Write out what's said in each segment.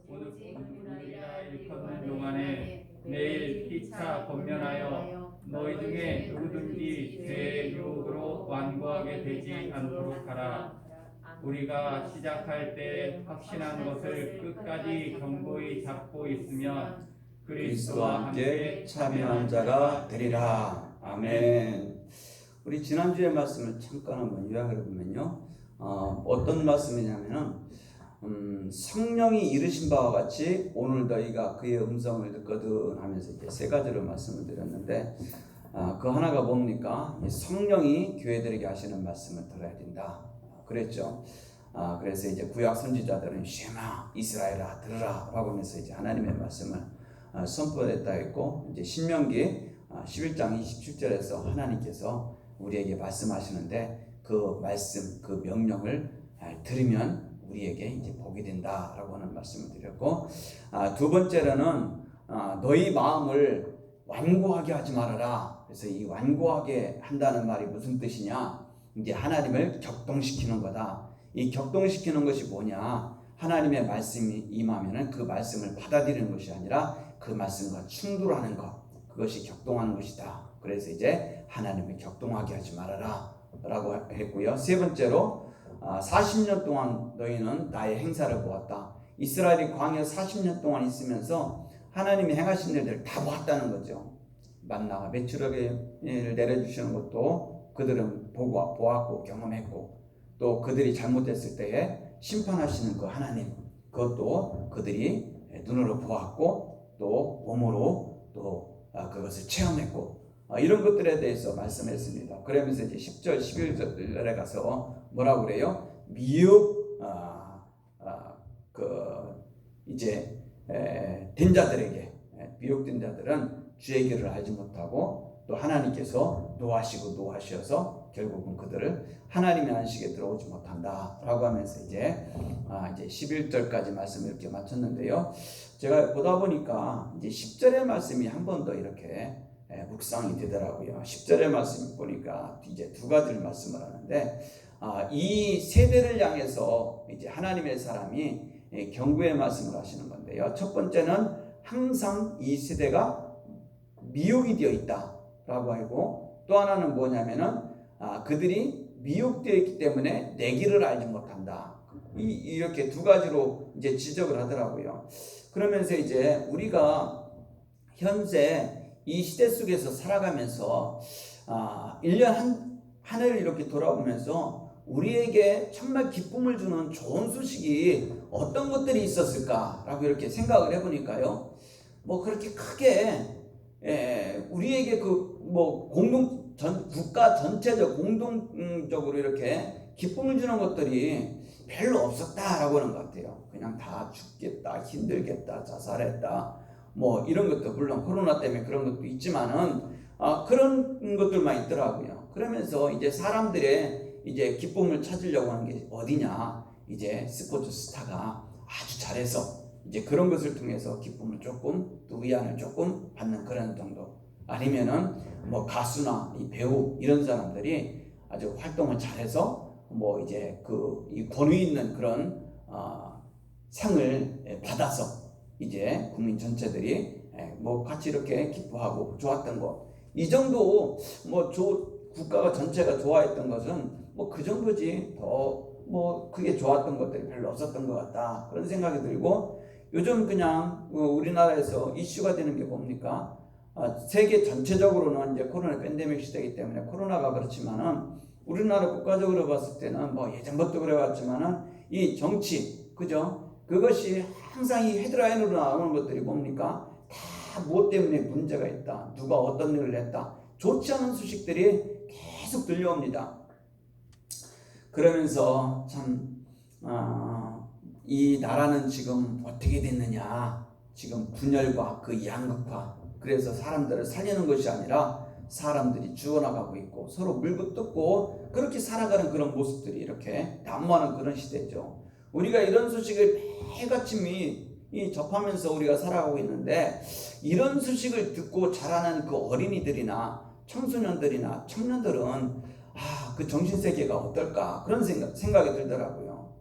오직 우리라 일컫는 동안에 내일 피차 권면하여 너희 중에 누구든지 죄의 유혹으로 완고하게 되지 않도록 하라. 우리가 시작할 때 확신한 것을 끝까지 견고히 잡고 있으면 그리스도와 함께 참여한 자가 되리라. 아멘. 우리 지난주의 말씀을 잠깐 한번 요약해 보면요. 어떤 말씀이냐면은 성령이 이르신 바와 같이 오늘 너희가 그의 음성을 듣거든 하면서 이제 세 가지로 말씀을 드렸는데 그 하나가 뭡니까? 성령이 교회들에게 하시는 말씀을 들어야 된다. 그랬죠. 그래서 이제 구약 선지자들은 쉐마 이스라엘아 들으라 라고 하면서 이제 하나님의 말씀을 선포했다 했고, 이제 신명기 11장 27절에서 하나님께서 우리에게 말씀하시는데 그 말씀, 그 명령을 들으면 우리에게 이제 복이 된다라고 하는 말씀을 드렸고, 두 번째로는 너희 마음을 완고하게 하지 말아라. 그래서 이 완고하게 한다는 말이 무슨 뜻이냐? 이제 하나님을 격동시키는 거다. 이 격동시키는 것이 뭐냐? 하나님의 말씀이 임하면은 그 말씀을 받아들이는 것이 아니라 그 말씀과 충돌하는 것, 그것이 격동하는 것이다. 그래서 이제 하나님을 격동하게 하지 말아라 라고 했고요. 세 번째로 40년 동안 너희는 나의 행사를 보았다. 이스라엘이 광야 40년 동안 있으면서 하나님이 행하신 일들을 다 보았다는 거죠. 만나가 메추라기를 내려주시는 것도 그들은 보았고 경험했고, 또 그들이 잘못했을 때에 심판하시는 그 하나님, 그것도 그들이 눈으로 보았고 또 몸으로 또 그것을 체험했고, 이런 것들에 대해서 말씀했습니다. 그러면서 이제 10절 11절에 가서 뭐라고 그래요? 미혹 이제 된 자들에게, 미혹된 자들은 주의 길을 알지 못하고 또 하나님께서 노하셔서 결국은 그들을 하나님의 안식에 들어오지 못한다 라고 하면서 이제 11절까지 말씀을 이렇게 마쳤는데요. 제가 보다 보니까 이제 10절의 말씀이 한 번 더 이렇게 묵상이 되더라고요. 10절의 말씀 보니까 이제 두 가지를 말씀을 하는데, 이 세대를 향해서 이제 하나님의 사람이 경고의 말씀을 하시는 건데요. 첫 번째는 항상 이 세대가 미혹이 되어 있다라고 하고, 또 하나는 뭐냐면은 그들이 미혹되어 있기 때문에 내 길을 알지 못한다. 이렇게 두 가지로 이제 지적을 하더라고요. 그러면서 이제 우리가 현재 이 시대 속에서 살아가면서 1년 한 해를 이렇게 돌아보면서 우리에게 정말 기쁨을 주는 좋은 소식이 어떤 것들이 있었을까라고 이렇게 생각을 해보니까요, 뭐 그렇게 크게 우리에게 국가 전체적 공동적으로 이렇게 기쁨을 주는 것들이 별로 없었다라고 하는 것 같아요. 그냥 다 죽겠다, 힘들겠다, 자살했다, 뭐 이런 것도 물론 코로나 때문에 그런 것도 있지만은 그런 것들만 있더라고요. 그러면서 이제 사람들의 이제 기쁨을 찾으려고 하는 게 어디냐? 이제 스포츠 스타가 아주 잘해서 이제 그런 것을 통해서 기쁨을 조금, 또 위안을 조금 받는 그런 정도. 아니면은 뭐 가수나 이 배우 이런 사람들이 아주 활동을 잘해서 뭐 이제 이 권위 있는 그런 상을 받아서 이제 국민 전체들이 뭐 같이 이렇게 기뻐하고 좋았던 것, 이 정도 뭐 국가가 전체가 좋아했던 것은 뭐 그 정도지, 더 뭐 크게 좋았던 것들이 별로 없었던 것 같다, 그런 생각이 들고, 요즘 그냥 우리나라에서 이슈가 되는 게 뭡니까? 세계 전체적으로는 이제 코로나 팬데믹 시대이기 때문에 코로나가 그렇지만은 우리나라 국가적으로 봤을 때는 뭐 예전부터 그래왔지만은 이 정치, 그죠? 그것이 항상 이 헤드라인으로 나오는 것들이 뭡니까? 다 무엇 때문에 문제가 있다, 누가 어떤 일을 했다, 좋지 않은 소식들이 계속 들려옵니다. 그러면서 참 이 나라는 지금 어떻게 됐느냐, 지금 분열과 그 양극화, 그래서 사람들을 살리는 것이 아니라 사람들이 죽어나가고 있고 서로 물고 뜯고 그렇게 살아가는 그런 모습들이 이렇게 난무하는 그런 시대죠. 우리가 이런 소식을 매일같이 접하면서 우리가 살아가고 있는데, 이런 소식을 듣고 자라는 그 어린이들이나 청소년들이나 청년들은 그 정신세계가 어떨까, 그런 생각이 들더라고요.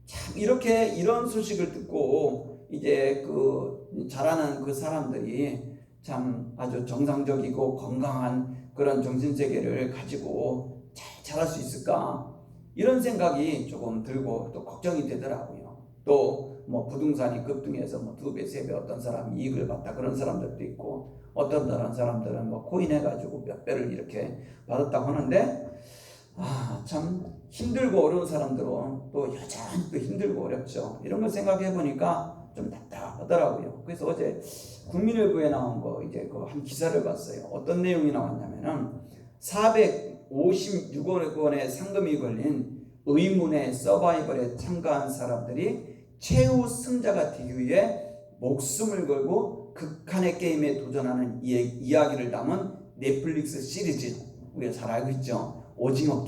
참 참 이렇게 이런 소식을 듣고 이제 그 자라는 그 사람들이 참 아주 정상적이고 건강한 그런 정신세계를 가지고 잘 자랄 수 있을까, 이런 생각이 조금 들고 또 걱정이 되더라고요. 또 뭐 부동산이 급등해서 뭐 2배, 3배 어떤 사람이 이익을 봤다 그런 사람들도 있고, 어떤 다른 사람들은 뭐 코인 해가지고 몇 배를 이렇게 받았다고 하는데, 참 힘들고 어려운 사람들은 또 여전히 또 힘들고 어렵죠. 이런 걸 생각해 보니까 좀 답답하더라고요. 그래서 어제 국민일보에 나온 거 이제 그 한 기사를 봤어요. 어떤 내용이 나왔냐면은 456억 원의 상금이 걸린 의문의 서바이벌에 참가한 사람들이 최후 승자가 되기 위해 목숨을 걸고 극한의 게임에 도전하는 이야기를 담은 넷플릭스 시리즈, 우리가 잘 알고 있죠. 오징어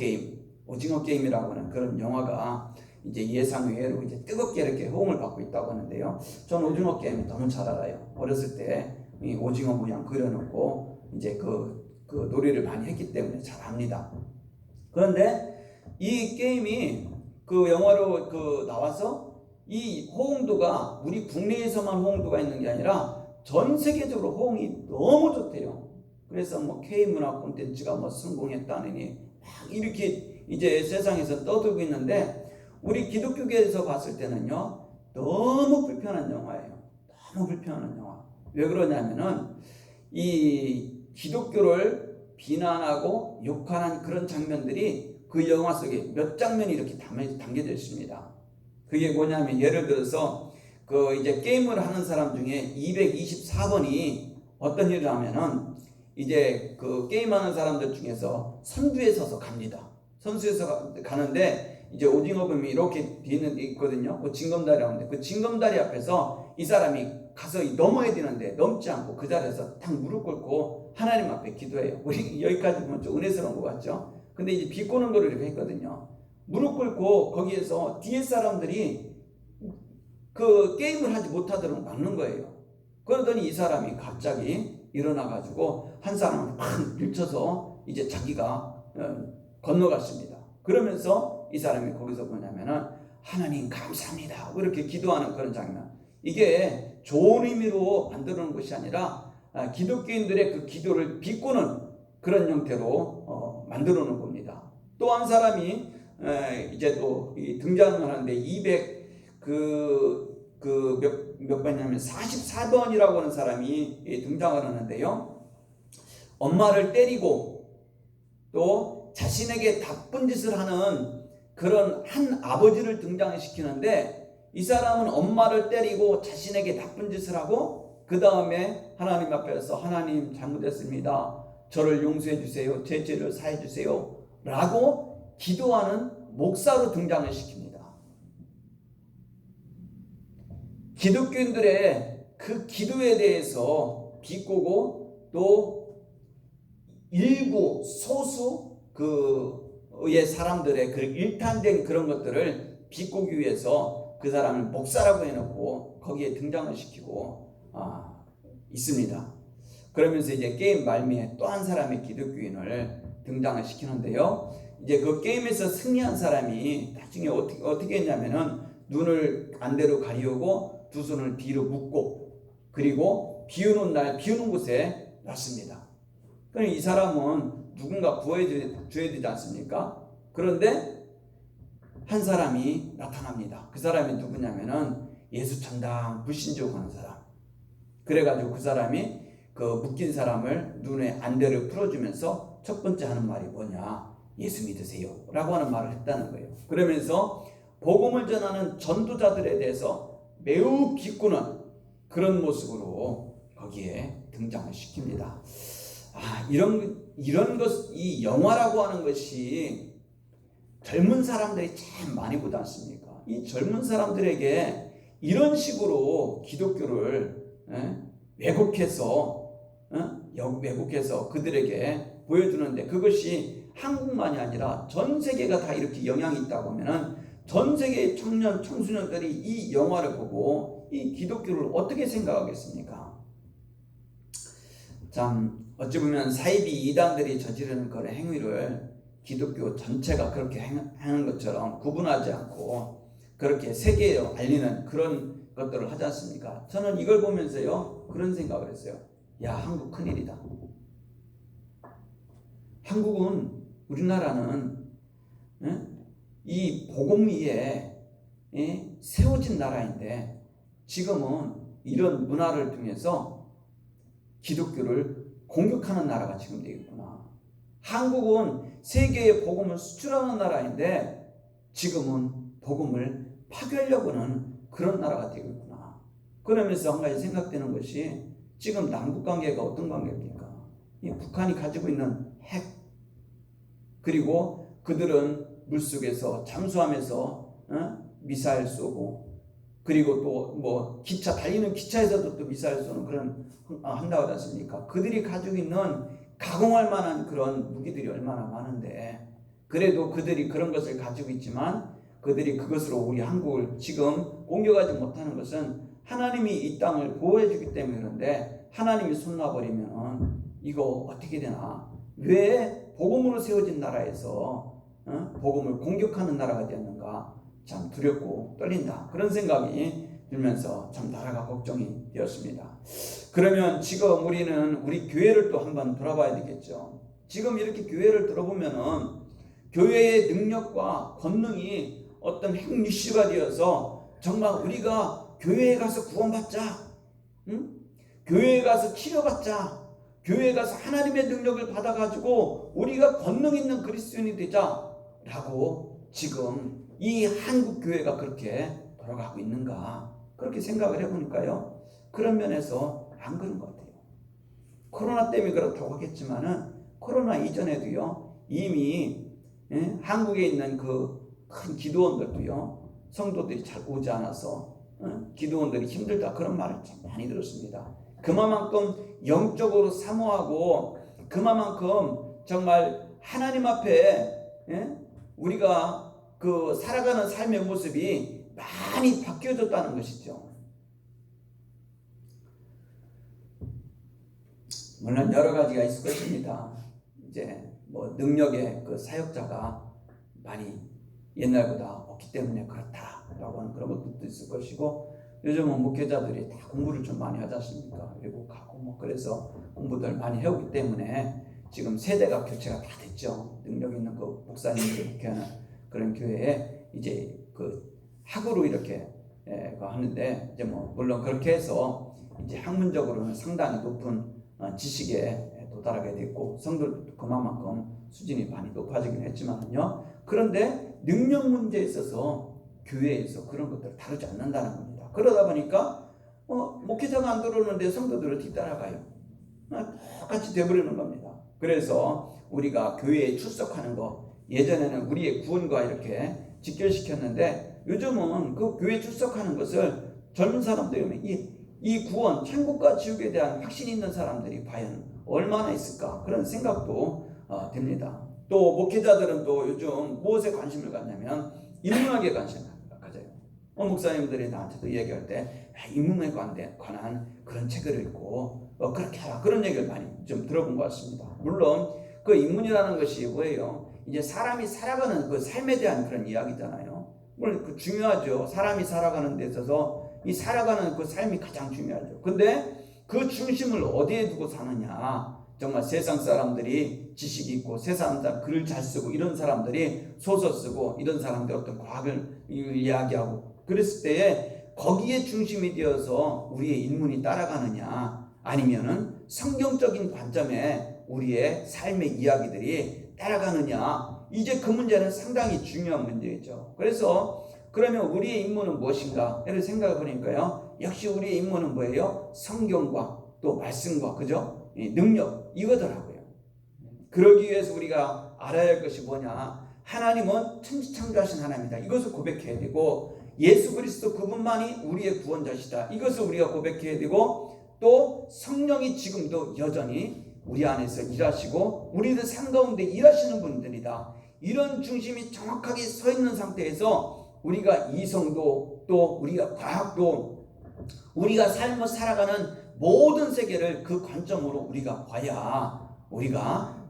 게임이라고 하는 그런 영화가 이제 예상 외로 이제 뜨겁게 이렇게 호응을 받고 있다고 하는데요. 전 오징어 게임 너무 잘 알아요. 어렸을 때 이 오징어 모양 그려놓고 이제 그 놀이를 많이 했기 때문에 잘 압니다. 그런데 이 게임이 그 영화로 나와서 이 호응도가 우리 국내에서만 호응도가 있는 게 아니라 전 세계적으로 호응이 너무 좋대요. 그래서 뭐 K문화 콘텐츠가 뭐 성공했다느니 막 이렇게 이제 세상에서 떠들고 있는데, 우리 기독교계에서 봤을 때는요, 너무 불편한 영화예요. 너무 불편한 영화. 왜 그러냐면은 이 기독교를 비난하고 욕하는 그런 장면들이 그 영화 속에 몇 장면이 이렇게 담겨져 있습니다. 그게 뭐냐면, 예를 들어서 그 이제 게임을 하는 사람 중에 224번이 어떤 일을 하면은 이제 그 게임하는 사람들 중에서 선두에 서서 갑니다. 선수에서 가는데 이제 오징어 뱀이 이렇게 뒤에 있거든요. 그 징검다리 하는데 그 징검다리 앞에서 이 사람이 가서 넘어야 되는데 넘지 않고 그 자리에서 탁 무릎 꿇고 하나님 앞에 기도해요. 우리 여기까지 보면 좀 은혜스러운 것 같죠? 근데 이제 비꼬는 거를 이렇게 했거든요. 무릎 꿇고 거기에서 뒤에 사람들이 그 게임을 하지 못하도록 막는 거예요. 그러더니 이 사람이 갑자기 일어나가지고 한 사람을 팍 밀쳐서 이제 자기가 건너갔습니다. 그러면서 이 사람이 거기서 뭐냐면은 하나님 감사합니다 그렇게 기도하는 그런 장면. 이게 좋은 의미로 만들어 놓은 것이 아니라 기독교인들의 그 기도를 비꼬는 그런 형태로 만들어 놓은 겁니다. 또 한 사람이 이제 또 등장을 하는데 200몇 번이냐면 44번이라고 하는 사람이 등장을 하는데요. 엄마를 때리고 또 자신에게 나쁜 짓을 하는 그런 한 아버지를 등장시키는데, 이 사람은 엄마를 때리고 자신에게 나쁜 짓을 하고 그 다음에 하나님 앞에서 하나님 잘못했습니다. 저를 용서해 주세요. 제 죄를 사해 주세요. 라고 기도하는 목사로 등장을 시킵니다. 기독교인들의 그 기도에 대해서 비꼬고 또 일부 소수 그의 사람들의 그 일탄된 그런 것들을 비꼬기 위해서 그 사람을 목사라고 해놓고 거기에 등장을 시키고 있습니다. 그러면서 이제 게임 말미에 또 한 사람의 기독교인을 등장을 시키는데요. 이제 그 게임에서 승리한 사람이 나중에 어떻게 했냐면은 눈을 안대로 가리우고 두 손을 뒤로 묶고 그리고 비우는 날 비우는 곳에 놨습니다. 그럼 이 사람은 누군가 구해줘야 되지 않습니까? 그런데 한 사람이 나타납니다. 그 사람이 누구냐면은 예수 천당 불신종하는 사람. 그래가지고 그 사람이 그 묶인 사람을 눈에 안대를 풀어주면서 첫 번째 하는 말이 뭐냐? 예수 믿으세요 라고 하는 말을 했다는 거예요. 그러면서 복음을 전하는 전도자들에 대해서 매우 비꼬는 그런 모습으로 거기에 등장을 시킵니다. 이런 것, 이 영화라고 하는 것이 젊은 사람들이 참 많이 보지 않습니까? 이 젊은 사람들에게 이런 식으로 기독교를 왜곡해서 그들에게 보여주는데, 그것이 한국만이 아니라 전 세계가 다 이렇게 영향이 있다고 하면은 전 세계의 청년, 청소년들이 이 영화를 보고 이 기독교를 어떻게 생각하겠습니까? 참 어찌 보면 사이비 이단들이 저지르는 그런 행위를 기독교 전체가 그렇게 하는 것처럼 구분하지 않고 그렇게 세계에 알리는 그런 것들을 하지 않습니까? 저는 이걸 보면서요 그런 생각을 했어요. 야, 한국 큰일이다. 한국은, 우리나라는 이 복음 위에 세워진 나라인데 지금은 이런 문화를 통해서 기독교를 공격하는 나라가 지금 되겠구나. 한국은 세계에 복음을 수출하는 나라인데 지금은 복음을 파괴하려고 하는 그런 나라가 되겠구나. 그러면서 한 가지 생각되는 것이 지금 남북관계가 어떤 관계입니까? 이 북한이 가지고 있는 핵, 그리고 그들은 물속에서 잠수하면서 미사일 쏘고, 그리고 또 뭐 기차, 달리는 기차에서도 또 미사일 쏘는 그런 한다고 하지 않습니까? 그들이 가지고 있는 가공할 만한 그런 무기들이 얼마나 많은데, 그래도 그들이 그런 것을 가지고 있지만 그들이 그것으로 우리 한국을 지금 공격하지 못하는 것은 하나님이 이 땅을 보호해 주기 때문에 그런데, 하나님이 손 놔버리면 이거 어떻게 되나? 왜 복음으로 세워진 나라에서 복음을 공격하는 나라가 되었는가? 참 두렵고 떨린다. 그런 생각이 들면서 참 나라가 걱정이 되었습니다. 그러면 지금 우리는 우리 교회를 또 한번 돌아봐야 되겠죠. 지금 이렇게 교회를 들어보면은 교회의 능력과 권능이 어떤 핵 이슈가 되어서 정말 우리가 교회에 가서 구원받자, 교회에 가서 치료받자, 교회에 가서 하나님의 능력을 받아가지고 우리가 권능 있는 그리스도인이 되자라고 지금 이 한국 교회가 그렇게 돌아가고 있는가, 그렇게 생각을 해보니까요 그런 면에서 안 그런 것 같아요. 코로나 때문에 그렇다고 하겠지만은 코로나 이전에도요 이미 한국에 있는 그 큰 기도원들도요 성도들이 잘 오지 않아서 기도원들이 힘들다 그런 말을 참 많이 들었습니다. 그만큼 영적으로 사모하고 그만큼 정말 하나님 앞에 우리가 그 살아가는 삶의 모습이 많이 바뀌어졌다는 것이죠. 물론 여러 가지가 있을 것입니다. 이제 뭐 능력의 그 사역자가 많이 옛날보다 없기 때문에 그렇다라고 하는 그런 것도 있을 것이고, 요즘은 목회자들이 다 공부를 좀 많이 하지 않습니까? 외국 가고 뭐 그래서 공부들 많이 해오기 때문에 지금 세대가 교체가 다 됐죠. 능력 있는 그 목사님들이 목회하는 그런 교회에 이제 그 학으로 이렇게 하는데, 이제 뭐 물론 그렇게 해서 이제 학문적으로는 상당히 높은 지식에 도달하게 됐고 성도들도 그만큼 수준이 많이 높아지긴 했지만요. 그런데 능력 문제에 있어서 교회에서 그런 것들을 다루지 않는다는 겁니다. 그러다 보니까 목회자가 안 들어오는데 성도들을 뒤따라가요. 똑같이 돼버리는 겁니다. 그래서 우리가 교회에 출석하는 거, 예전에는 우리의 구원과 이렇게 직결시켰는데 요즘은 그 교회 출석하는 것을 젊은 사람들이 이 구원, 천국과 지옥에 대한 확신이 있는 사람들이 과연 얼마나 있을까, 그런 생각도 됩니다. 또 목회자들은 또 요즘 무엇에 관심을 갖냐면 인문학에 관심을 가져요. 목사님들이 나한테도 얘기할 때 인문학에 관한 그런 책을 읽고 그렇게 하라, 그런 얘기를 많이 좀 들어본 것 같습니다. 물론 그 인문이라는 것이 뭐예요? 이제 사람이 살아가는 그 삶에 대한 그런 이야기잖아요. 물론 그 중요하죠. 사람이 살아가는 데 있어서 이 살아가는 그 삶이 가장 중요하죠. 근데 그 중심을 어디에 두고 사느냐? 정말 세상 사람들이 지식이 있고 세상 사람 글을 잘 쓰고 이런 사람들이 소설 쓰고 이런 사람들 어떤 과학을 이야기하고 그랬을 때에 거기에 중심이 되어서 우리의 인문이 따라가느냐, 아니면은 성경적인 관점에 우리의 삶의 이야기들이 따라가느냐, 이제 그 문제는 상당히 중요한 문제죠. 그래서 그러면 우리의 임무는 무엇인가? 이를 생각해 보니까요, 역시 우리의 임무는 뭐예요? 성경과 또 말씀과, 그죠? 능력, 이거더라고요. 그러기 위해서 우리가 알아야 할 것이 뭐냐? 하나님은 천지창조하신 하나님이다. 이것을 고백해야 되고, 예수 그리스도 그분만이 우리의 구원자시다. 이것을 우리가 고백해야 되고, 또 성령이 지금도 여전히 우리 안에서 일하시고 우리들 삶 가운데 일하시는 분들이다. 이런 중심이 정확하게 서 있는 상태에서 우리가 이성도 또 우리가 과학도 우리가 삶을 살아가는 모든 세계를 그 관점으로 우리가 봐야 우리가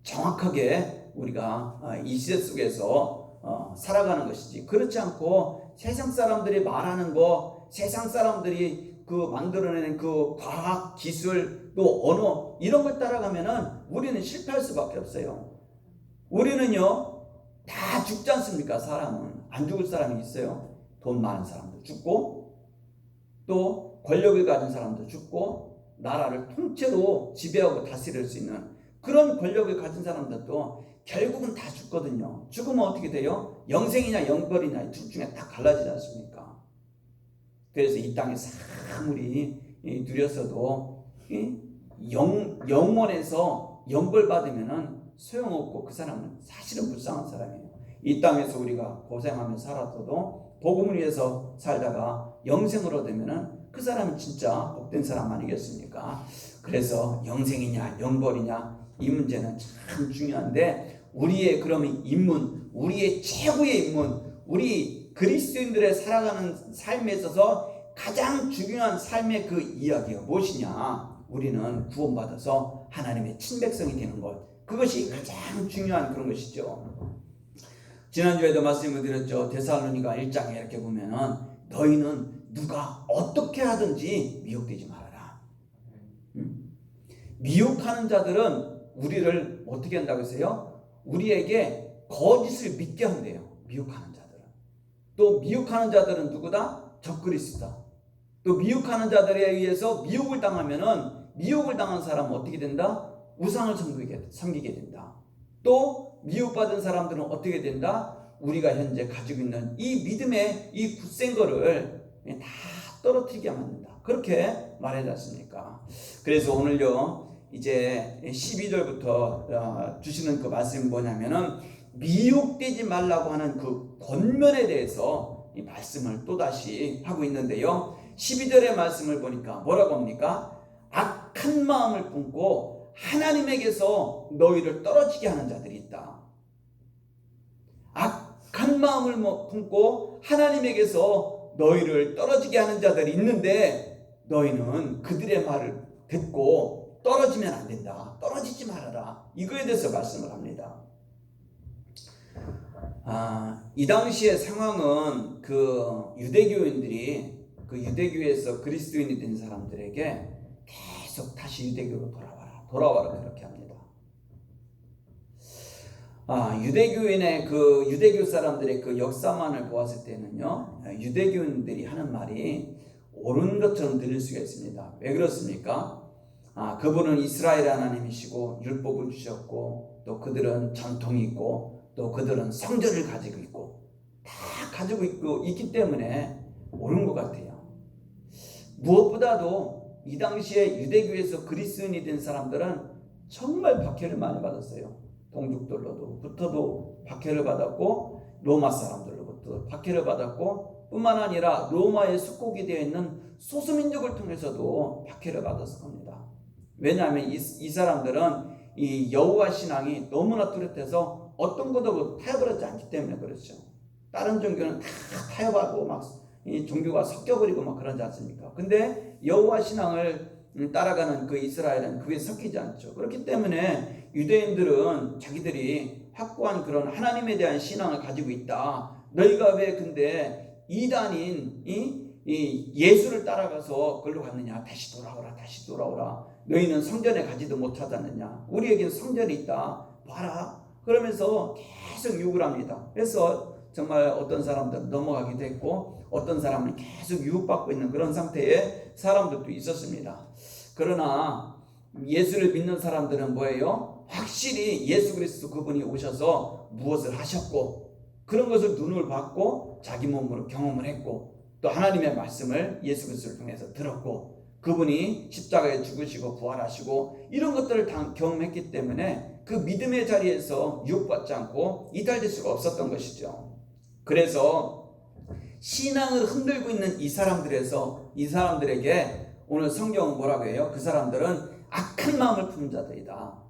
정확하게 우리가 이 시대 속에서 살아가는 것이지, 그렇지 않고 세상 사람들이 말하는 거, 세상 사람들이 그 만들어내는 그 과학, 기술, 또 언어 이런 걸 따라가면은 우리는 실패할 수밖에 없어요. 우리는요 다 죽지 않습니까? 사람은 안 죽을 사람이 있어요. 돈 많은 사람도 죽고, 또 권력을 가진 사람도 죽고, 나라를 통째로 지배하고 다스릴 수 있는 그런 권력을 가진 사람들도 결국은 다 죽거든요. 죽으면 어떻게 돼요? 영생이냐 영벌이냐 둘 중에 딱 갈라지지 않습니까? 그래서 이 땅에 사물이 누렸어도 영원에서 영벌 받으면은 소용없고 그 사람은 사실은 불쌍한 사람이에요. 이 땅에서 우리가 고생하며 살았어도 복음을 위해서 살다가 영생을 얻으면은 그 사람은 진짜 복된 사람 아니겠습니까? 그래서 영생이냐 영벌이냐 이 문제는 참 중요한데, 우리의 그러면 인문, 우리의 최고의 인문, 우리 그리스도인들의 살아가는 삶에 있어서 가장 중요한 삶의 그 이야기가 무엇이냐? 우리는 구원받아서 하나님의 친백성이 되는 것, 그것이 가장 중요한 그런 것이죠. 지난주에도 말씀을 드렸죠. 데살로니가 1장에 이렇게 보면은 너희는 누가 어떻게 하든지 미혹되지 말아라. 미혹하는 자들은 우리를 어떻게 한다고 했어요? 우리에게 거짓을 믿게 한대요. 미혹하는 자들은. 또 미혹하는 자들은 누구다? 적그리스도다. 또 미혹하는 자들에 의해서 미혹을 당하면은 미혹을 당한 사람은 어떻게 된다? 우상을 섬기게 된다. 또 미혹받은 사람들은 어떻게 된다? 우리가 현재 가지고 있는 이 믿음의 이 굳센 거를 다 떨어뜨리게 만든다. 그렇게 말하지 않습니까? 그래서 오늘요 이제 12절부터 주시는 그 말씀이 뭐냐면은 미혹되지 말라고 하는 그 권면에 대해서 이 말씀을 또다시 하고 있는데요. 12절의 말씀을 보니까 뭐라고 합니까? 악한 마음을 품고 하나님에게서 너희를 떨어지게 하는 자들이 있다. 악한 마음을 품고 하나님에게서 너희를 떨어지게 하는 자들이 있는데, 너희는 그들의 말을 듣고 떨어지면 안 된다. 떨어지지 말아라. 이거에 대해서 말씀을 합니다. 이 당시의 상황은 그 유대교인들이 그 유대교에서 그리스도인이 된 사람들에게 계속 다시 유대교로 돌아와라 그렇게 합니다. 유대교인의 그 유대교 사람들의 그 역사만을 보았을 때는요, 유대교인들이 하는 말이 옳은 것처럼 들릴 수가 있습니다. 왜 그렇습니까? 그분은 이스라엘 하나님이시고 율법을 주셨고, 또 그들은 전통이 있고, 또 그들은 성전을 가지고 있고, 다 가지고 있기 때문에 옳은 것 같아요. 무엇보다도 이 당시에 유대교에서 그리스도인이 된 사람들은 정말 박해를 많이 받았어요. 동족들로부터도 박해를 받았고, 로마 사람들로부터 박해를 받았고, 뿐만 아니라 로마의属국이 되어 있는 소수민족을 통해서도 박해를 받았을 겁니다. 왜냐하면 이 사람들은 이 여호와 신앙이 너무나 뚜렷해서 어떤 것도 타협하지 않기 때문에 그렇죠. 다른 종교는 다 타협하고 막 이 종교가 섞여버리고 막 그러지 않습니까? 근데 여호와 신앙을 따라가는 그 이스라엘은 그게 섞이지 않죠. 그렇기 때문에 유대인들은 자기들이 확고한 그런 하나님에 대한 신앙을 가지고 있다. 너희가 왜 근데 이단인 이 예수를 따라가서 그걸로 갔느냐? 다시 돌아오라. 너희는 성전에 가지도 못하잖느냐? 우리에겐 성전이 있다. 봐라. 그러면서 계속 유혹을 합니다. 그래서 정말 어떤 사람들은 넘어가기도 했고, 어떤 사람은 계속 유혹받고 있는 그런 상태의 사람들도 있었습니다. 그러나 예수를 믿는 사람들은 뭐예요? 확실히 예수 그리스도 그분이 오셔서 무엇을 하셨고, 그런 것을 눈을 봤고 자기 몸으로 경험을 했고, 또 하나님의 말씀을 예수 그리스도를 통해서 들었고, 그분이 십자가에 죽으시고 부활하시고 이런 것들을 다 경험했기 때문에 그 믿음의 자리에서 유혹받지 않고 이탈될 수가 없었던 것이죠. 그래서 신앙을 흔들고 있는 이 사람들에게 오늘 성경은 뭐라고 해요? 그 사람들은 악한 마음을 품은 자들이다.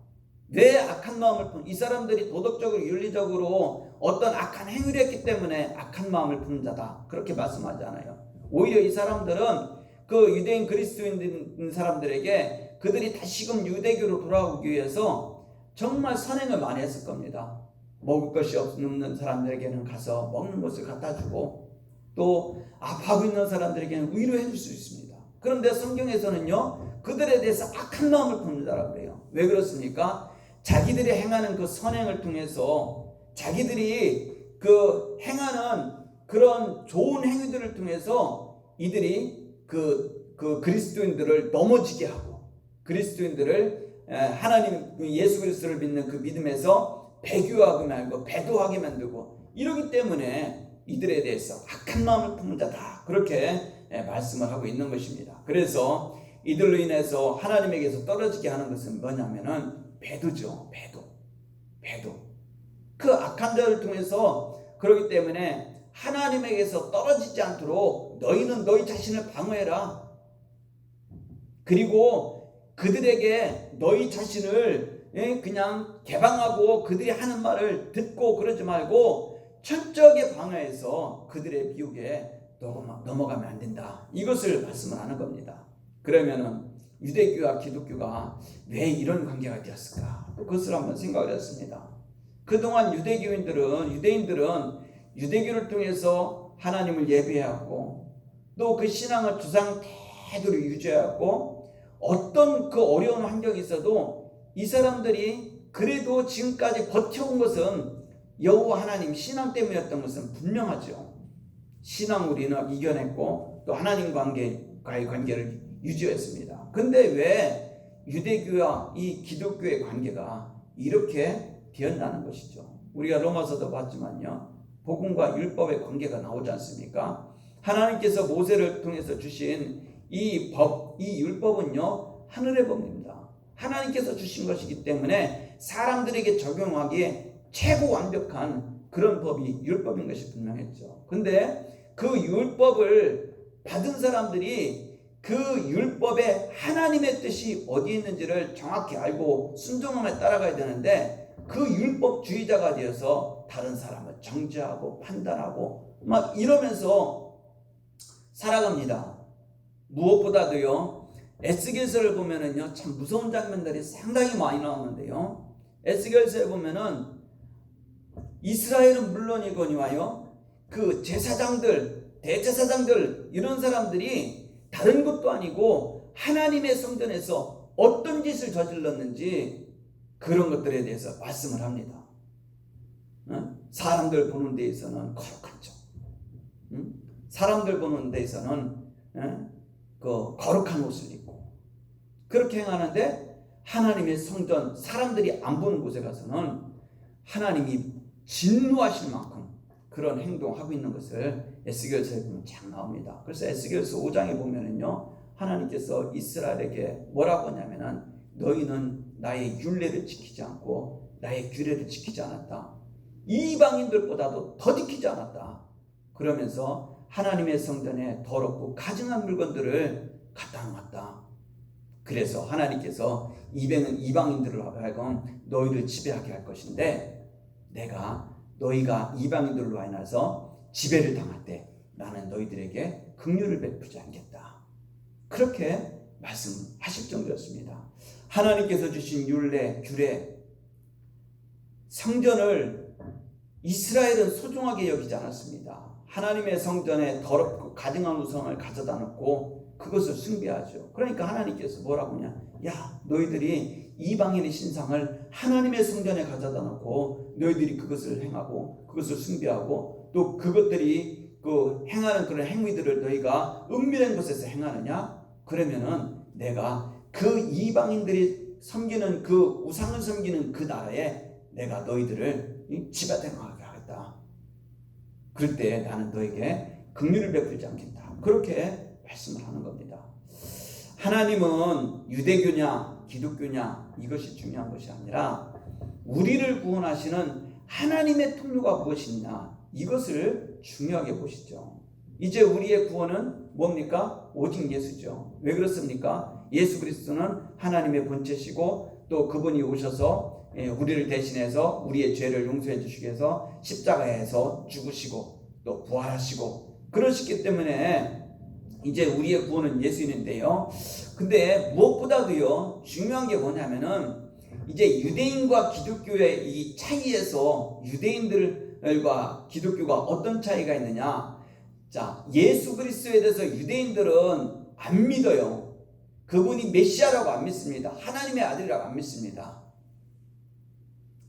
왜 악한 마음을 품은? 이 사람들이 도덕적으로 윤리적으로 어떤 악한 행위를 했기 때문에 악한 마음을 품은 자다. 그렇게 말씀하지 않아요. 오히려 이 사람들은 그 유대인 그리스도인 사람들에게 그들이 다시금 유대교로 돌아오기 위해서 정말 선행을 많이 했을 겁니다. 먹을 것이 없는 사람들에게는 가서 먹는 것을 갖다 주고, 또 아파하고 있는 사람들에게는 위로해 줄 수 있습니다. 그런데 성경에서는요, 그들에 대해서 악한 마음을 품는 자라고 그래요. 왜 그렇습니까? 자기들이 행하는 그 선행을 통해서, 자기들이 그 행하는 그런 좋은 행위들을 통해서 이들이 그 그리스도인들을 넘어지게 하고, 그리스도인들을 하나님 예수 그리스도를 믿는 그 믿음에서 배교하게 말고 배도하게 만들고, 이러기 때문에 이들에 대해서 악한 마음을 품는 자다, 그렇게 말씀을 하고 있는 것입니다. 그래서 이들로 인해서 하나님에게서 떨어지게 하는 것은 뭐냐면은 배도죠. 배도. 그 악한 자를 통해서, 그렇기 때문에 하나님에게서 떨어지지 않도록 너희는 너희 자신을 방어해라. 그리고 그들에게 너희 자신을 그냥 개방하고 그들이 하는 말을 듣고 그러지 말고 철저하게 방어해서 그들의 미혹에 넘어가면 안 된다. 이것을 말씀을 하는 겁니다. 그러면은 유대교와 기독교가 왜 이런 관계가 되었을까? 그것을 한번 생각을 했습니다. 그동안 유대인들은 유대교를 통해서 하나님을 예배하고 또 그 신앙을 주상 태도로 유지하고, 어떤 그 어려운 환경이 있어도 이 사람들이 그래도 지금까지 버텨온 것은 여호와 하나님 신앙 때문이었던 것은 분명하죠. 신앙으로 이겨냈고 또 하나님과의 관계를 유지했습니다. 근데 왜 유대교와 이 기독교의 관계가 이렇게 되었다는 것이죠. 우리가 로마서도 봤지만요, 복음과 율법의 관계가 나오지 않습니까? 하나님께서 모세를 통해서 주신 이 율법은요, 하늘의 법입니다. 하나님께서 주신 것이기 때문에 사람들에게 적용하기에 최고 완벽한 그런 법이 율법인 것이 분명했죠. 근데 그 율법을 받은 사람들이 그 율법에 하나님의 뜻이 어디 있는지를 정확히 알고 순종함에 따라가야 되는데, 그 율법주의자가 되어서 다른 사람을 정죄하고 판단하고 막 이러면서 살아갑니다. 무엇보다도요, 에스겔서를 보면은요, 참 무서운 장면들이 상당히 많이 나오는데요, 에스겔서에 보면은 이스라엘은 물론이거니와요, 그 제사장들, 대제사장들, 이런 사람들이 다른 것도 아니고 하나님의 성전에서 어떤 짓을 저질렀는지 그런 것들에 대해서 말씀을 합니다. 사람들 보는 데에서는 거룩하죠. 사람들 보는 데에서는 그 거룩한 옷을 입고 그렇게 행하는데, 하나님의 성전, 사람들이 안 보는 곳에 가서는 하나님이 진노하실 만큼 그런 행동하고 있는 것을 에스겔서에 보면 잘 나옵니다. 그래서 에스겔서 5장에 보면은요, 하나님께서 이스라엘에게 뭐라고 하냐면은 너희는 나의 율례를 지키지 않고 나의 규례를 지키지 않았다. 이방인들보다도 더 지키지 않았다. 그러면서 하나님의 성전에 더럽고 가증한 물건들을 갖다 놓았다. 그래서 하나님께서 이방인들로 하여금 너희를 지배하게 할 것인데, 너희가 이방인들로 인해서 지배를 당할 때 나는 너희들에게 긍휼을 베푸지 않겠다. 그렇게 말씀하실 정도였습니다. 하나님께서 주신 율례, 규례, 성전을 이스라엘은 소중하게 여기지 않았습니다. 하나님의 성전에 더럽고 가증한 우상을 가져다 놓고 그것을 숭배하죠. 그러니까 하나님께서 뭐라고 하냐, 야, 너희들이 이방인의 신상을 하나님의 성전에 가져다 놓고 너희들이 그것을 행하고 그것을 숭배하고 또 그것들이 그 행하는 그런 행위들을 너희가 은밀한 곳에서 행하느냐? 그러면은 내가 그 이방인들이 섬기는 그 우상을 섬기는 그 나라에 내가 너희들을 지배당하게 하겠다. 그럴 때 나는 너에게 긍휼을 베풀지 않겠다. 그렇게 말씀을 하는 겁니다. 하나님은 유대교냐 기독교냐 이것이 중요한 것이 아니라 우리를 구원하시는 하나님의 통로가 무엇이냐, 이것을 중요하게 보시죠. 이제 우리의 구원은 뭡니까? 오직 예수죠. 왜 그렇습니까? 예수 그리스도는 하나님의 본체시고 또 그분이 오셔서 우리를 대신해서 우리의 죄를 용서해 주시기 위해서 십자가에서 죽으시고 또 부활하시고 그러시기 때문에 이제 우리의 구원은 예수인인데요. 근데 무엇보다도요 중요한 게 뭐냐면은 이제 유대인과 기독교의 이 차이에서 유대인들과 기독교가 어떤 차이가 있느냐, 자, 예수 그리스도에 대해서 유대인들은 안 믿어요. 그분이 메시아라고 안 믿습니다. 하나님의 아들이라고 안 믿습니다.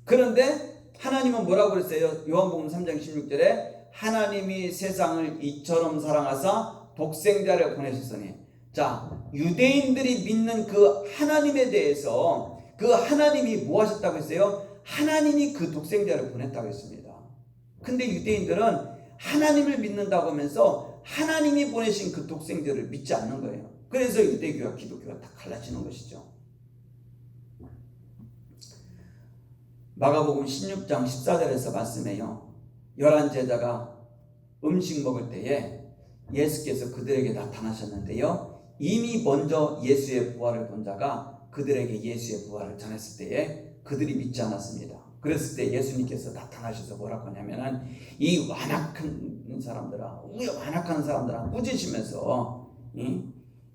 그런데 하나님은 뭐라고 그랬어요? 요한복음 3장 16절에 하나님이 세상을 이처럼 사랑하사 독생자를 보내셨으니, 자, 유대인들이 믿는 그 하나님에 대해서 그 하나님이 뭐 하셨다고 했어요? 하나님이 그 독생자를 보냈다고 했습니다. 근데 유대인들은 하나님을 믿는다고 하면서 하나님이 보내신 그 독생자를 믿지 않는 거예요. 그래서 유대교와 기독교가 다 갈라지는 것이죠. 마가복음 16장 14절에서 말씀해요. 11제자가 음식 먹을 때에 예수께서 그들에게 나타나셨는데요, 이미 먼저 예수의 부활을 본 자가 그들에게 예수의 부활을 전했을 때에 그들이 믿지 않았습니다. 그랬을 때 예수님께서 나타나셔서 뭐라고 하냐면은 이 완악한 사람들아 꾸짖으면서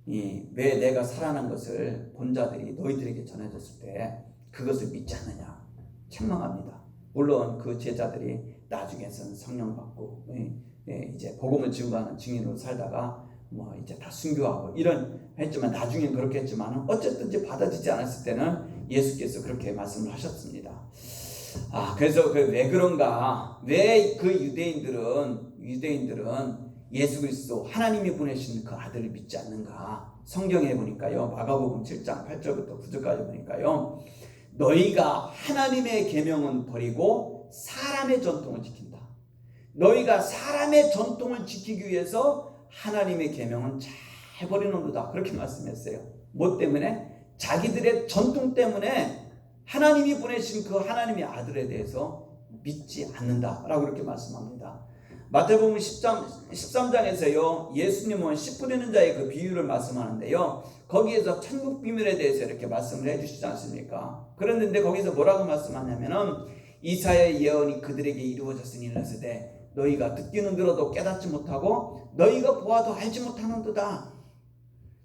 왜 내가 살아난 것을 본 자들이 너희들에게 전해졌을 때 그것을 믿지 않느냐 책망합니다. 물론 그 제자들이 나중에는 성령 받고 이제 복음을 증거하는 증인으로 살다가 뭐 이제 다 순교하고 이런 했지만 나중엔 그렇게 했지만 어쨌든지 받아지지 않았을 때는 예수께서 그렇게 말씀을 하셨습니다. 그래서 왜 그런가? 왜 그 유대인들은 예수 그리스도 하나님이 보내신 그 아들을 믿지 않는가? 성경에 보니까요, 마가복음 7장 8절부터 9절까지 보니까요, 너희가 하나님의 계명은 버리고 사람의 전통을 지킨다. 너희가 사람의 전통을 지키기 위해서 하나님의 계명은 잘 버리는도다. 그렇게 말씀했어요. 뭐 때문에? 자기들의 전통 때문에 하나님이 보내신 그 하나님의 아들에 대해서 믿지 않는다라고 그렇게 말씀합니다. 마태복음 13장에서요, 예수님은 씨 뿌리는 자의 그 비유를 말씀하는데요, 거기에서 천국 비밀에 대해서 이렇게 말씀을 해주시지 않습니까? 그런데 거기서 뭐라고 말씀하냐면은 이사야의 예언이 그들에게 이루어졌으니 이르시되 너희가 듣기는 들어도 깨닫지 못하고 너희가 보아도 알지 못하는도다.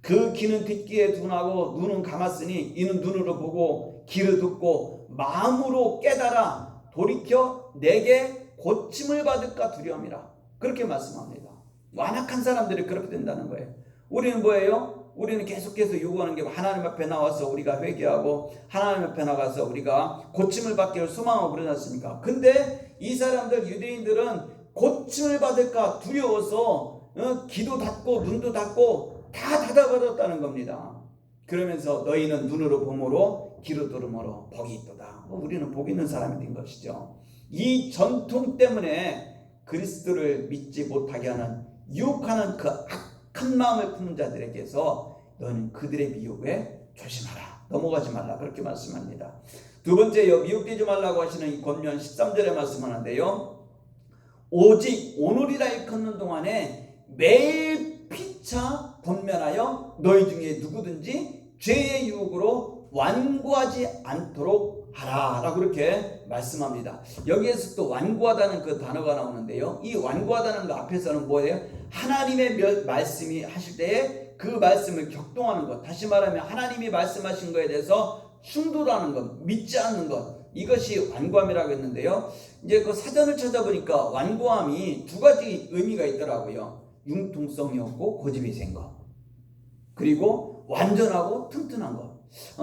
그 귀는 듣기에 둔하고 눈은 감았으니 이는 눈으로 보고 귀를 듣고 마음으로 깨달아 돌이켜 내게 고침을 받을까 두려움이라. 그렇게 말씀합니다. 완악한 사람들이 그렇게 된다는 거예요. 우리는 뭐예요? 우리는 계속해서 요구하는 게 하나님 앞에 나와서 우리가 회개하고 하나님 앞에 나가서 우리가 고침을 받기를 소망하고 그러지 않습니까? 근데 이 사람들 유대인들은 고침을 받을까 두려워서 귀도 닫고 눈도 닫고 다 닫아버렸다는 겁니다. 그러면서 너희는 눈으로 보므로 귀로 들으므로 복이 있도다. 우리는 복 있는 사람이 된 것이죠. 이 전통 때문에 그리스도를 믿지 못하게 하는 유혹하는 그 악한 마음을 품은 자들에게서 너는 그들의 미혹에 조심하라, 넘어가지 말라, 그렇게 말씀합니다. 두 번째요, 미혹되지 말라고 하시는 이 권면 13절에 말씀하는데요, 오직 오늘이라 일컫는 동안에 매일 피차 권면하여 너희 중에 누구든지 죄의 유혹으로 완고하지 않도록 하라 라고 그렇게 말씀합니다. 여기에서 또 완고하다는 그 단어가 나오는데요, 이 완고하다는 그 앞에서는 뭐예요? 하나님의 말씀이 하실 때에 그 말씀을 격동하는 것, 다시 말하면 하나님이 말씀하신 것에 대해서 충돌하는 것, 믿지 않는 것, 이것이 완고함이라고 했는데요, 이제 그 사전을 찾아보니까 완고함이 두 가지 의미가 있더라고요. 융통성이 없고 고집이 센 것, 그리고 완전하고 튼튼한 것.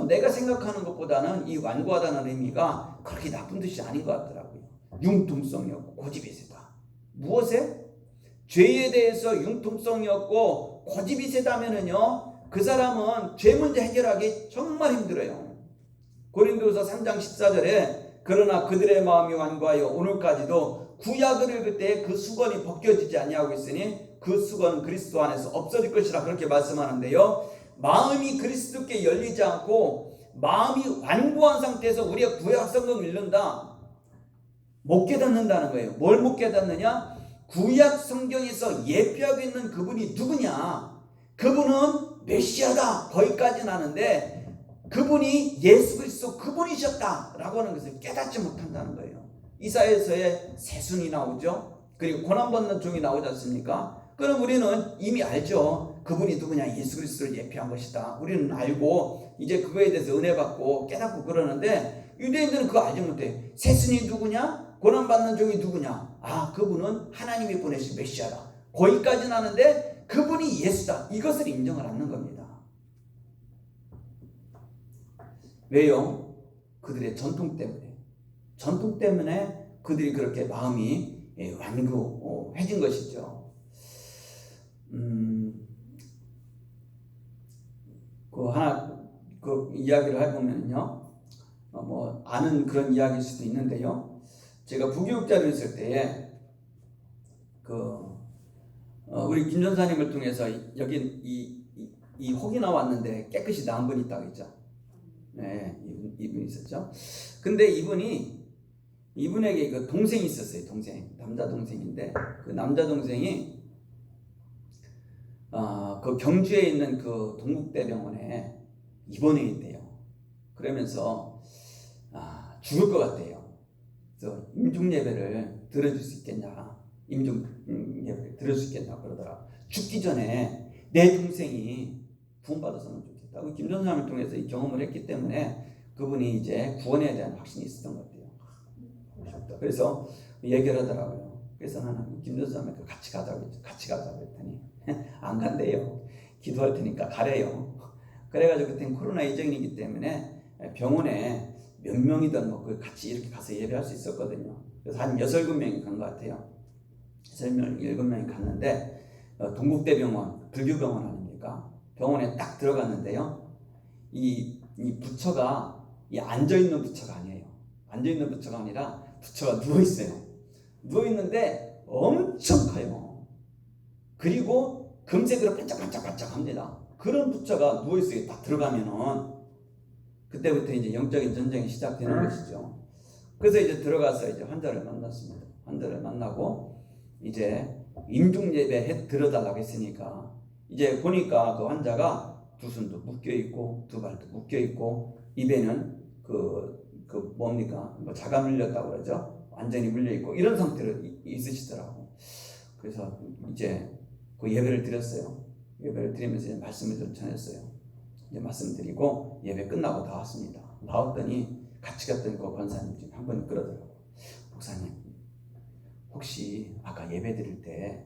내가 생각하는 것보다는 이 완고하다는 의미가 그렇게 나쁜 뜻이 아닌 것 같더라고요. 융통성이 없고 고집이 세다. 무엇에? 죄에 대해서 융통성이 없고 고집이 세다면은요, 그 사람은 죄 문제 해결하기 정말 힘들어요. 고린도서 3장 14절에 그러나 그들의 마음이 완고하여 오늘까지도 구약을 읽을 때 그 수건이 벗겨지지 아니하고 있으니 그 수건은 그리스도 안에서 없어질 것이라 그렇게 말씀하는데요, 마음이 그리스도께 열리지 않고 마음이 완고한 상태에서 우리가 구약 성경을 읽는다, 못 깨닫는다는 거예요. 뭘 못 깨닫느냐? 구약 성경에서 예표하고 있는 그분이 누구냐? 그분은 메시아다, 거기까지는 아는데 그분이 예수 그리스도 그분이셨다라고 하는 것을 깨닫지 못한다는 거예요. 이사야서에 세순이 나오죠. 그리고 고난받는 종이 나오지 않습니까? 그럼 우리는 이미 알죠. 그분이 누구냐? 예수 그리스도를 예표한 것이다. 우리는 알고 이제 그거에 대해서 은혜 받고 깨닫고 그러는데 유대인들은 그거 알지 못해. 세순이 누구냐? 고난받는 종이 누구냐? 그분은 하나님이 보내신 메시아다. 거기까지는 하는데 그분이 예수다. 이것을 인정을 않는 겁니다. 왜요? 그들의 전통 때문에. 전통 때문에 그들이 그렇게 마음이 완고해진 것이죠. 그 이야기를 해보면요, 뭐 아는 그런 이야기일 수도 있는데요. 제가 부교육자로 있을 때에 우리 김 전사님을 통해서 여기 이 혹이 나왔는데 깨끗이 나은 분이 있다고 했죠. 네, 이분이 있었죠. 근데 이분에게 그 동생이 있었어요. 남자 동생인데 그 남자 동생이 그 경주에 있는 그 동국대병원에 입원해 있대요. 그러면서 죽을 것 같대요. 그래서 임종 예배를 들어줄 수 있겠냐, 임종 예배를 들을 수 있겠냐 그러더라. 죽기 전에 내 동생이 구원받아서는 좋겠다. 김 전사님을 통해서 이 경험을 했기 때문에 그분이 이제 구원에 대한 확신이 있었던 것 같아요. 그래서 얘기를 하더라고요. 그래서 나는 김 전사님과 같이 가자고 했더니 안 간대요. 기도할 테니까 가래요. 그래가지고 그때는 코로나 이전이기 때문에 병원에 몇 명이든 뭐 같이 이렇게 가서 예배할 수 있었거든요. 그래서 한 6, 7명이 간 것 같아요. 6, 7명이 갔는데 동국대병원, 불교병원 아닙니까? 병원에 딱 들어갔는데요. 이 부처가 앉아있는 부처가 아니에요. 앉아있는 부처가 아니라 부처가 누워있어요. 누워있는데 엄청 커요. 그리고 금색으로 반짝반짝 합니다. 그런 부처가 누워있어요. 딱 들어가면은 그때부터 이제 영적인 전쟁이 시작되는 것이죠. 그래서 이제 들어가서 이제 환자를 만났습니다. 환자를 만나고 이제 임종 예배 들어달라고 했으니까 이제 보니까 그 환자가 두 손도 묶여 있고 두 발도 묶여 있고 입에는 뭡니까? 뭐 자가 물렸다고 그러죠. 완전히 물려 있고 이런 상태로 있으시더라고. 그래서 이제 그 예배를 드렸어요. 예배를 드리면서 이제 말씀을 좀 전했어요. 이제 말씀드리고 예배 끝나고 나왔습니다. 나왔더니 같이 갔던 그 권사님 중에 한 분이 그러더라고요. 목사님, 혹시 아까 예배 드릴 때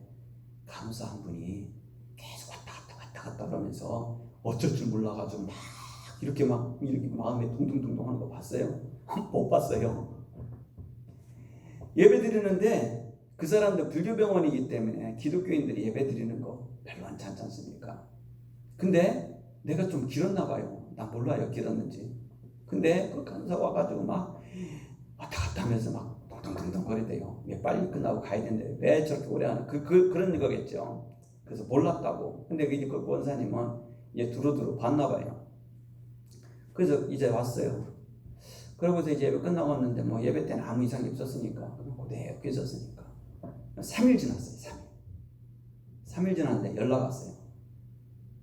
간호사 한 분이 계속 왔다 갔다 그러면서 어쩔 줄 몰라가지고 이렇게 마음에 둥둥둥둥 하는 거 봤어요? 못 봤어요. 예배 드리는데 그 사람들 불교병원이기 때문에 기독교인들이 예배 드리는 거 별로 많지 않습니까? 근데 내가 좀 길었나 봐요. 나 몰라요, 길었는지. 근데 그 간호사가 와가지고 막 왔다 갔다 하면서 막 동동동동 거리대요. 왜 빨리 끝나고 가야 되는데 왜 저렇게 오래 하나? 그런 거겠죠. 그래서 몰랐다고. 근데 그 원사님은 이제 두루두루 봤나 봐요. 그래서 이제 왔어요. 그러고서 이제 예배 끝나고 왔는데 뭐 예배 때는 아무 이상이 없었으니까 그대로 있었으니까 3일 지났어요. 3일 지났는데 연락 왔어요.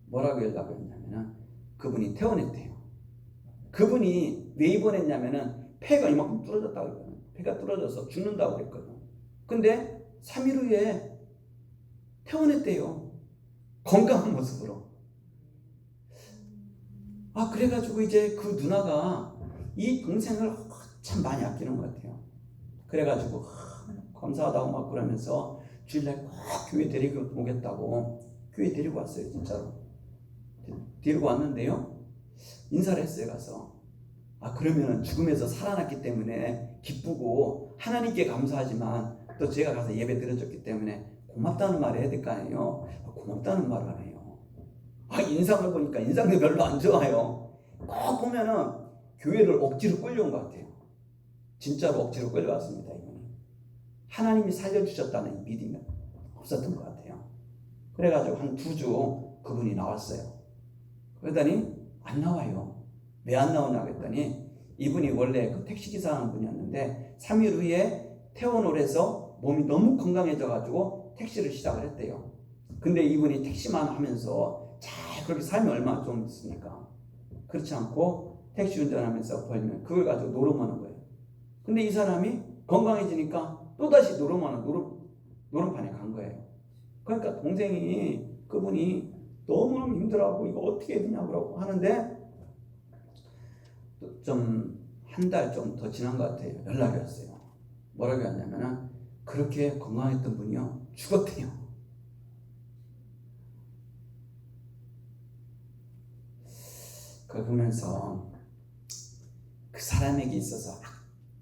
뭐라고 연락을 했냐면은 그분이 퇴원했대요. 그분이 왜 입원했냐면은 폐가 이만큼 뚫어졌다고 했거든. 폐가 뚫어져서 죽는다고 그랬거든. 근데 3일 후에 퇴원했대요. 건강한 모습으로. 그래가지고 이제 그 누나가 이 동생을 참 많이 아끼는 것 같아요. 그래가지고 감사하다고 막 그러면서 주일날 꼭 교회 데리고 오겠다고 교회 데리고 왔어요. 진짜로 데리고 왔는데요, 인사를 했어요. 가서 그러면 죽음에서 살아났기 때문에 기쁘고 하나님께 감사하지만 또 제가 가서 예배 드려줬기 때문에 고맙다는 말을 해야 될 거 아니에요. 고맙다는 말을 안 해요. 인상을 보니까 인상도 별로 안 좋아요. 꼭 보면은 교회를 억지로 끌려온 것 같아요. 진짜로 억지로 끌려왔습니다. 이분이 하나님이 살려주셨다는 믿음이 없었던 것 같아요. 그래가지고 한 2주 그분이 나왔어요. 그러더니 안 나와요. 왜 안 나오냐고 했더니 이분이 원래 그 택시기사 하는 분이었는데 3일 후에 퇴원을 해서 몸이 너무 건강해져가지고 택시를 시작을 했대요. 근데 이분이 택시만 하면서 잘 그렇게 살면 얼마나 좀 있습니까? 그렇지 않고 택시 운전하면서 벌면 그걸 가지고 노름하는 거예요. 근데 이 사람이 건강해지니까 또다시 노름판에 간 거예요. 그러니까 동생이 그분이 너무너무 힘들어하고 이거 어떻게 해야 되냐고 하는데 좀 한 달 좀 더 지난 것 같아요. 연락이 왔어요. 뭐라고 했냐면은 그렇게 건강했던 분이요 죽었대요. 그러면서 그 사람에게 있어서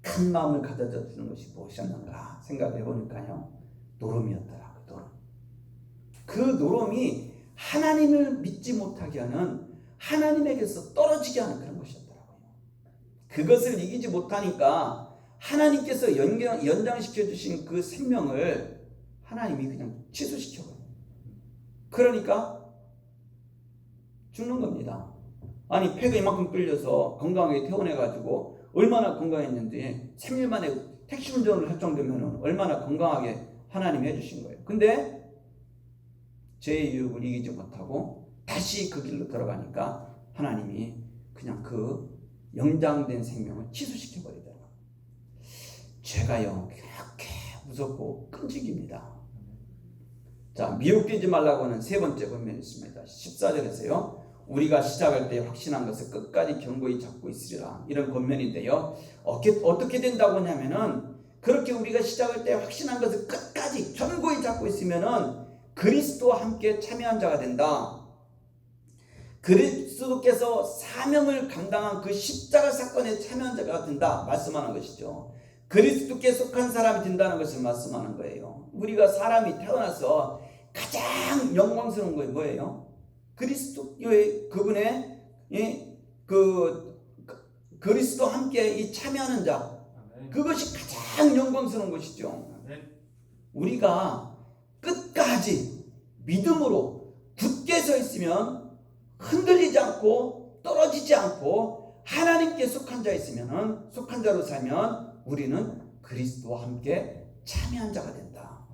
큰 마음을 가져다 주는 것이 무엇이었는가 생각해 보니까요, 노름이었더라. 그 노름이 하나님을 믿지 못하게 하는, 하나님에게서 떨어지게 하는 그런 것이었더라고요. 그것을 이기지 못하니까 하나님께서 연장시켜 주신 그 생명을 하나님이 그냥 취소시켜버려요. 그러니까 죽는 겁니다. 아니, 폐가 이만큼 뚫려서 건강하게 퇴원해가지고 얼마나 건강했는데 3일 만에 택시 운전을 할 정도면 얼마나 건강하게 하나님이 해주신 거예요. 근데 죄의 유혹을 이기지 못하고 다시 그 길로 들어가니까 하나님이 그냥 그 연장된 생명을 취소시켜 버리더라고요. 죄가요 그렇게 무섭고 끈질깁니다. 자, 미혹되지 말라고 하는 세 번째 권면이 있습니다. 14절에서요, 우리가 시작할 때 확신한 것을 끝까지 견고히 잡고 있으리라, 이런 권면인데요, 어떻게 된다고 하냐면은, 그렇게 우리가 시작할 때 확신한 것을 끝까지 견고히 잡고 있으면은 그리스도와 함께 참여한 자가 된다. 그리스도께서 사명을 감당한 그 십자가 사건에 참여한 자가 된다 말씀하는 것이죠. 그리스도께 속한 사람이 된다는 것을 말씀하는 거예요. 우리가 사람이 태어나서 가장 영광스러운 건 뭐예요? 그리스도의 그분의 그리스도와 함께 이 참여하는 자, 그것이 가장 영광스러운 것이죠. 우리가 끝까지 믿음으로 굳게 서 있으면, 흔들리지 않고 떨어지지 않고 하나님께 속한 자 있으면, 속한 자로 살면 우리는 그리스도와 함께 참여한 자가 된다.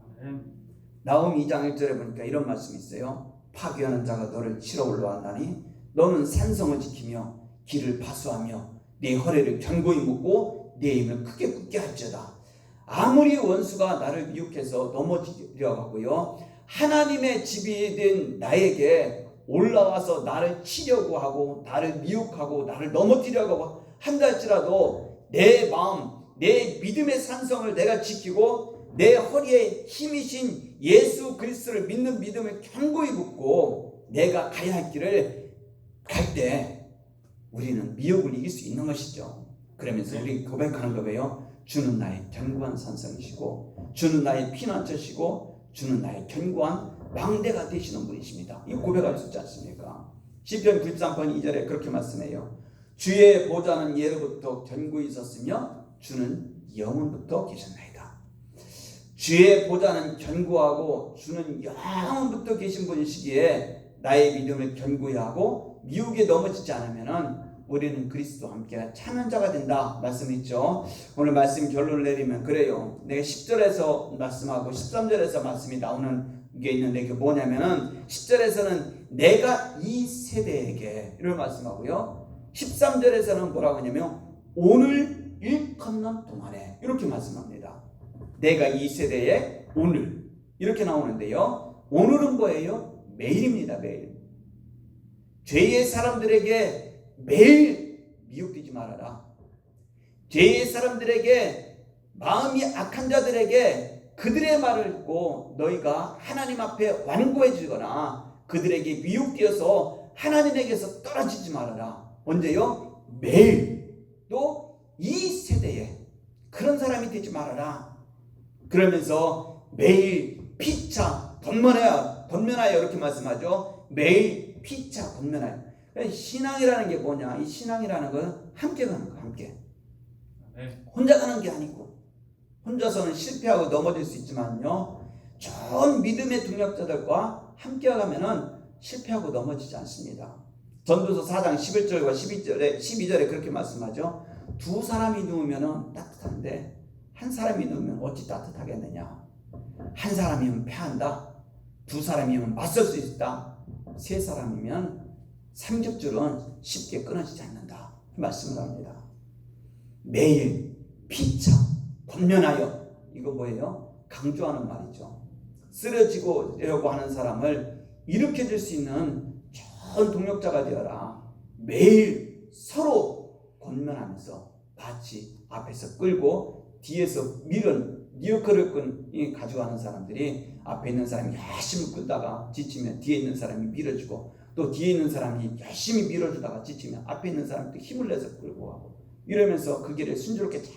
나홈 2장 1절에 보니까 이런 말씀이 있어요. 파괴하는 자가 너를 치러 올라왔나니 너는 산성을 지키며 길을 파수하며 네 허리를 견고히 묶고 네 힘을 크게 굳게 할지어다. 아무리 원수가 나를 미혹해서 넘어지려 하고요, 하나님의 집이 된 나에게 올라와서 나를 치려고 하고 나를 미혹하고 나를 넘어뜨리려고 한다 할지라도 내 마음, 내 믿음의 산성을 내가 지키고 내 허리에 힘이신 예수 그리스도를 믿는 믿음을 견고히 붙고 내가 가야 할 길을 갈 때 우리는 미혹을 이길 수 있는 것이죠. 그러면서 우리 고백하는 거예요. 주는 나의 견고한 산성이시고 주는 나의 피난처시고 주는 나의 견고한 왕대가 되시는 분이십니다. 이 고백할 수 있지 않습니까? 시편 93편 2절에 그렇게 말씀해요. 주의 보좌는 예로부터 견고히 있었으며 주는 영원부터 계셨나이다. 주의 보좌는 견고하고 주는 영원부터 계신 분이시기에 나의 믿음을 견고히 하고 미혹에 넘어지지 않으면 우리는 그리스도와 함께 참여한 자가 된다 말씀있죠. 오늘 말씀 결론을 내리면 그래요. 내가 10절에서 말씀하고 13절에서 말씀이 나오는 게 있는데 그게 뭐냐면은 10절에서는 내가 이 세대에게 이런 말씀하고요, 13절에서는 뭐라고 하냐면 오늘 일컫는 동안에 이렇게 말씀합니다. 내가 이 세대에 오늘 이렇게 나오는데요, 오늘은 뭐예요? 매일입니다. 매일. 죄의 사람들에게 매일 미혹되지 말아라. 죄의 사람들에게, 마음이 악한 자들에게 그들의 말을 듣고 너희가 하나님 앞에 완고해지거나 그들에게 미혹되어서 하나님에게서 떨어지지 말아라. 언제요? 매일. 또 이 세대에 그런 사람이 되지 말아라. 그러면서 매일 피차 권면하여 이렇게 말씀하죠. 매일 피차 권면하여. 신앙이라는 게 뭐냐? 이 신앙이라는 건 함께 가는 거, 함께. 혼자 가는 게 아니고, 혼자서는 실패하고 넘어질 수 있지만요, 좋은 믿음의 동력자들과 함께 가면은 실패하고 넘어지지 않습니다. 전도서 4장 11절과 12절에 그렇게 말씀하죠. 두 사람이 누우면 따뜻한데 한 사람이 누우면 어찌 따뜻하겠느냐. 한 사람이면 패한다. 두 사람이면 맞설 수 있다. 세 사람이면 삼겹줄은 쉽게 끊어지지 않는다. 말씀을 합니다. 매일 피차 권면하여, 이거 뭐예요? 강조하는 말이죠. 쓰러지려고 하는 사람을 일으켜줄 수 있는 좋은 동력자가 되어라. 매일 서로 권면하면서 마치 앞에서 끌고 뒤에서 리어커를 가져가는 사람들이 앞에 있는 사람이 열심히 끌다가 지치면 뒤에 있는 사람이 밀어주고 또 뒤에 있는 사람이 열심히 밀어주다가 지치면 앞에 있는 사람이 또 힘을 내서 끌고 가고 이러면서 그 길에 순조롭게 잘